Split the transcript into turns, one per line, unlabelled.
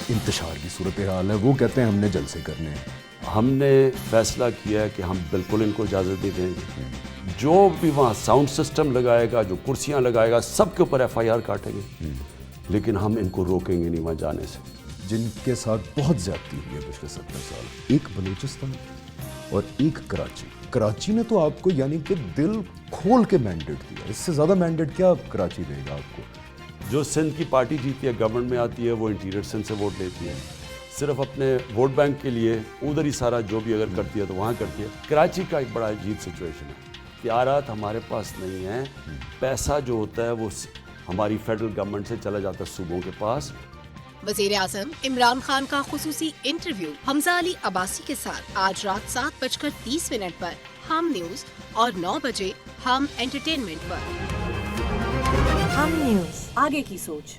انتشار کی صورتحال ہے، وہ کہتے ہیں ہم نے جلسے کرنے ہیں.
ہم نے فیصلہ کیا ہے کہ ہم بالکل ان کو اجازت نہیں دیں گے. جو بھی وہاں ساؤنڈ سسٹم لگائے گا، جو کرسیاں لگائے گا، سب کے اوپر ایف آئی آر کاٹیں گے، لیکن ہم ان کو روکیں گے نہیں وہاں جانے سے.
جن کے ساتھ بہت زیادتی ہوئی ہے پچھلے 70 سال، ایک بلوچستان اور ایک کراچی. کراچی نے تو آپ کو یعنی کہ دل کھول کے مینڈیٹ دیا، اس سے زیادہ مینڈیٹ کیا کراچی دے گا آپ کو؟
جو سندھ کی پارٹی جیتی ہے، گورنمنٹ میں آتی ہے، وہ انٹیریئر سندھ سے ووٹ لیتی ہے، صرف اپنے ووٹ بینک کے لیے ادھر ہی سارا جو بھی اگر کرتی ہے تو وہاں کرتی ہے. کراچی کا ایک بڑا عجیب سچویشن ہے، اختیارات ہمارے پاس نہیں ہیں. پیسہ جو ہوتا ہے وہ ہماری فیڈرل گورنمنٹ سے چلا جاتا ہے صوبوں کے پاس.
وزیر اعظم عمران خان کا خصوصی انٹرویو حمزہ علی عباسی کے ساتھ آج رات 7:30 پر ہم نیوز اور 9 بجے ہم انٹرٹینمنٹ پر.
ہم نیوز، آگے کی سوچ.